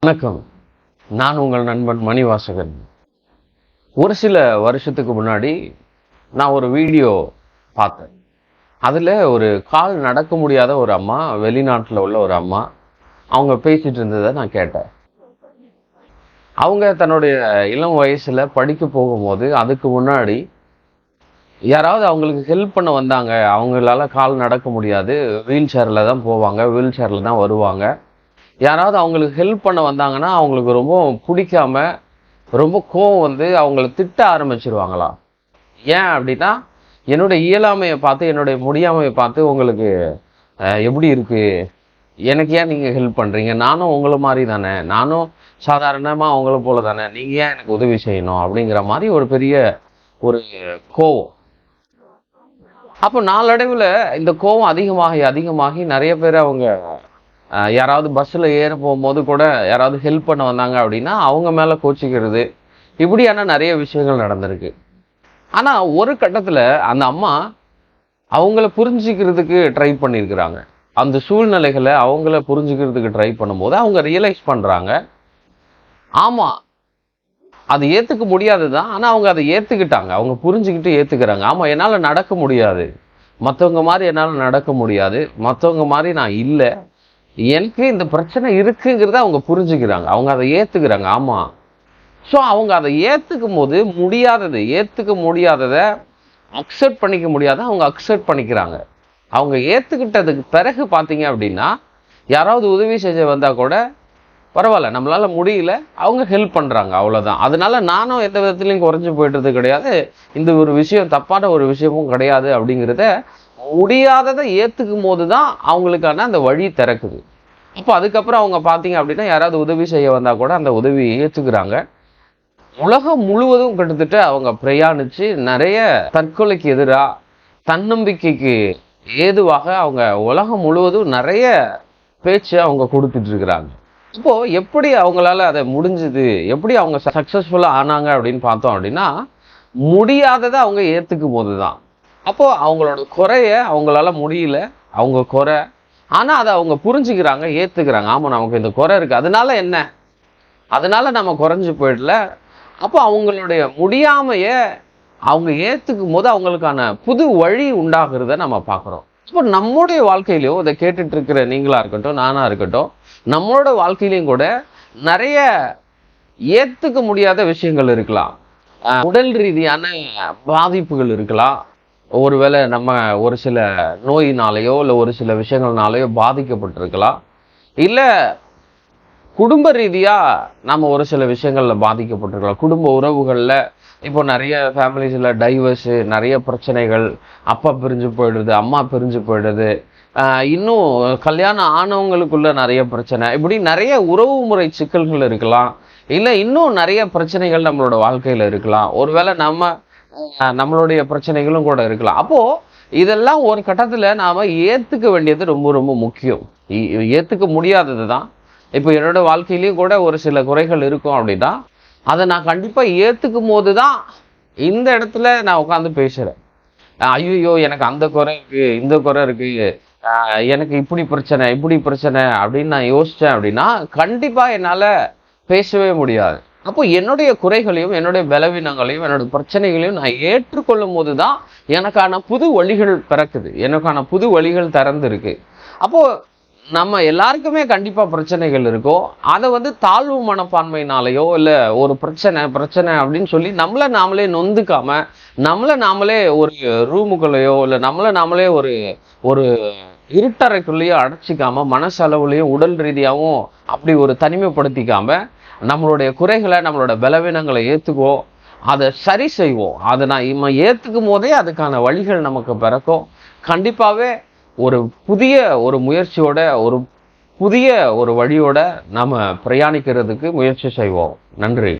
வணக்கம். நான் உங்கள் நண்பன் மணிவாசகன். ஒரு சில வருஷத்துக்கு முன்னாடி நான் ஒரு வீடியோ பார்த்தேன். அதில் ஒரு கால் நடக்க முடியாத ஒரு அம்மா, வெளிநாட்டில் உள்ள ஒரு அம்மா, அவங்க பேசிட்டு இருந்ததை நான் கேட்டேன். அவங்க தன்னுடைய இளம் வயசில் படிக்க போகும்போது அதுக்கு முன்னாடி யாராவது அவங்களுக்கு ஹெல்ப் பண்ண வந்தாங்க. அவங்களால கால் நடக்க முடியாது, வீல் சேரில் தான் போவாங்க, வீல் சேரில் தான் வருவாங்க. யாராவது அவங்களுக்கு ஹெல்ப் பண்ண வந்தாங்கன்னா அவங்களுக்கு ரொம்ப பிடிக்காம, ரொம்ப கோவம் வந்து அவங்கள திட்ட ஆரம்பிச்சிருவாங்களாம். ஏன் அப்படின்னா, என்னுடைய இயலாமையை பார்த்து, என்னுடைய முடியாமையை பார்த்து உங்களுக்கு எப்படி இருக்கு, எனக்கு ஏன் நீங்கள் ஹெல்ப் பண்ணுறீங்க, நானும் உங்களை மாதிரி தானே, நானும் சாதாரணமாக அவங்கள போல தானே, நீங்கள் ஏன் எனக்கு உதவி செய்யணும் அப்படிங்கிற மாதிரி ஒரு பெரிய ஒரு கோவம். அப்போ நாளடைவில் இந்த கோவம் அதிகமாகி அதிகமாகி நிறைய பேர் அவங்க யாராவது பஸ்ஸில் ஏற போகும்போது கூட யாராவது ஹெல்ப் பண்ண வந்தாங்க அப்படின்னா அவங்க மேலே கோச்சிக்கிறது, இப்படியான நிறைய விஷயங்கள் நடந்திருக்கு. ஆனால் ஒரு கட்டத்தில் அந்த அம்மா அவங்கள புரிஞ்சிக்கிறதுக்கு ட்ரை பண்ணியிருக்கிறாங்க. அந்த சூழ்நிலைகளை அவங்கள புரிஞ்சுக்கிறதுக்கு ட்ரை பண்ணும்போது அவங்க ரியலைஸ் பண்ணுறாங்க, ஆமாம் அது ஏற்றுக்க முடியாது தான், ஆனால் அவங்க அதை ஏற்றுக்கிட்டாங்க. அவங்க புரிஞ்சுக்கிட்டு ஏற்றுக்கிறாங்க. ஆமாம், என்னால் நடக்க முடியாது, மற்றவங்க மாதிரி என்னால் நடக்க முடியாது, மற்றவங்க மாதிரி நான் இல்லை, எனக்கு இந்த பிரச்சனை இருக்குங்கிறத அவங்க புரிஞ்சுக்கிறாங்க, அவங்க அதை ஏற்றுக்கிறாங்க. ஆமாம். ஸோ அவங்க அதை ஏற்றுக்கும் போது ஏற்றுக்க முடியாததை அக்செப்ட் பண்ணிக்க முடியாத அவங்க அக்செப்ட் பண்ணிக்கிறாங்க. அவங்க ஏற்றுக்கிட்டதுக்கு பிறகு பார்த்தீங்க அப்படின்னா, யாராவது உதவி செய்ய வந்தால் கூட பரவாயில்ல, நம்மளால் முடியல, அவங்க ஹெல்ப் பண்ணுறாங்க, அவ்வளோதான். அதனால நானும் எந்த விதத்துலையும் குறைஞ்சி போய்ட்டுறது கிடையாது, இந்த ஒரு விஷயம் தப்பான ஒரு விஷயமும் கிடையாது அப்படிங்கிறத முடியாததை ஏற்றுக்கும் போது தான் அவங்களுக்கான அந்த வழி திறக்குது. அப்போ அதுக்கப்புறம் அவங்க பார்த்தீங்க அப்படின்னா, யாராவது உதவி செய்ய வந்தால் கூட அந்த உதவியை ஏற்றுக்கிறாங்க. உலகம் முழுவதும் கிட்டத்தட்ட அவங்க பிரயாணித்து நிறைய தற்கொலைக்கு எதிராக, தன்னம்பிக்கைக்கு ஏதுவாக அவங்க உலகம் முழுவதும் நிறைய பேச்சு அவங்க கொடுத்துட்டு இருக்கிறாங்க. இப்போது எப்படி அவங்களால அதை முடிஞ்சுது, எப்படி அவங்க சக்ஸஸ்ஃபுல்லாக ஆனாங்க அப்படின்னு பார்த்தோம் அப்படின்னா, முடியாததை அவங்க ஏற்றுக்கும் போது தான். அப்போது அவங்களோட குறைய அவங்களால முடியல, அவங்க குறை, ஆனால் அதை அவங்க புரிஞ்சுக்கிறாங்க, ஏற்றுக்கிறாங்க. ஆமாம், நமக்கு இந்த குறை இருக்குது, அதனால என்ன, அதனால நம்ம குறைஞ்சி போயிடல. அப்போ அவங்களுடைய முடியாமையை அவங்க ஏற்றுக்கும் போது அவங்களுக்கான புது வழி உண்டாகிறத நம்ம பார்க்குறோம். இப்போ நம்முடைய வாழ்க்கையிலையும் இதை கேட்டுட்டு இருக்கிற நீங்களாக இருக்கட்டும், நானாக இருக்கட்டும், நம்மளோட வாழ்க்கையிலையும் கூட நிறைய ஏற்றுக்க முடியாத விஷயங்கள் இருக்கலாம். உடல் ரீதியான பாதிப்புகள் இருக்கலாம். ஒருவேளை நம்ம ஒரு சில நோயினாலேயோ இல்லை ஒரு சில விஷயங்கள்னாலேயோ பாதிக்கப்பட்டிருக்கலாம். இல்லை குடும்ப ரீதியாக நம்ம ஒரு சில விஷயங்களில் பாதிக்கப்பட்டிருக்கலாம். குடும்ப உறவுகளில் இப்போ நிறைய ஃபேமிலிஸில் டைவர்ஸு, நிறைய பிரச்சனைகள், அப்பா பிரிஞ்சு போயிடுது, அம்மா பிரிஞ்சு போயிடுது, இன்னும் கல்யாணம் ஆனவங்களுக்குள்ள நிறைய பிரச்சனை, இப்படி நிறைய உறவு முறை சிக்கல்கள் இருக்கலாம். இல்லை இன்னும் நிறைய பிரச்சனைகள் நம்மளோட வாழ்க்கையில் இருக்கலாம். ஒருவேளை நம்மளுடைய பிரச்சனைகளும் கூட இருக்கலாம். அப்போது இதெல்லாம் ஒரு கட்டத்தில் நாம் ஏற்றுக்க வேண்டியது ரொம்ப ரொம்ப முக்கியம். ஏற்றுக்க முடியாதது தான். இப்போ என்னோட வாழ்க்கையிலையும் கூட ஒரு சில குறைகள் இருக்கும் அப்படின்னா, அதை நான் கண்டிப்பாக ஏற்றுக்கும் போது தான் இந்த இடத்துல நான் உட்காந்து பேசுகிறேன். ஐயோ எனக்கு அந்த குறை இருக்குது, இந்த குறை இருக்குது, எனக்கு இப்படி பிரச்சனை அப்படின்னு நான் யோசித்தேன் அப்படின்னா கண்டிப்பாக என்னால் பேசவே முடியாது. அப்போ என்னுடைய குறைகளையும், என்னுடைய பலவீனங்களையும், என்னுடைய பிரச்சனைகளையும் நான் ஏற்றுக்கொள்ளும் போது தான் எனக்கான புது வழிகள் பிறக்குது, எனக்கான புது வழிகள் திறந்துருக்கு. அப்போது நம்ம எல்லாருக்குமே கண்டிப்பாக பிரச்சனைகள் இருக்கும். அதை வந்து தாழ்வு மனப்பான்மையினாலேயோ இல்லை ஒரு பிரச்சனை அப்படின்னு சொல்லி நம்மளை நாமளே நொந்துக்காமல், நம்மளை நாமளே ஒரு ரூமுக்குள்ளேயோ இல்லை நம்மளை நாமளே ஒரு ஒரு இருட்டறைக்குள்ளேயோ அடைச்சிக்காமல், மனசளவுலையும் உடல் ரீதியாகவும் அப்படி ஒரு தனிமைப்படுத்திக்காமல், நம்மளுடைய குறைகளை, நம்மளோட பலவீனங்களை ஏற்றுக்குவோம், அதை சரி செய்வோம். அதை நான் ஏற்றுக்கும் போதே அதுக்கான வழிகள் நமக்கு பிறக்கும். கண்டிப்பாகவே ஒரு புதிய ஒரு முயற்சியோட, ஒரு புதிய ஒரு வழியோட நாம் பிரயாணிக்கிறதுக்கு முயற்சி செய்வோம். நன்றி.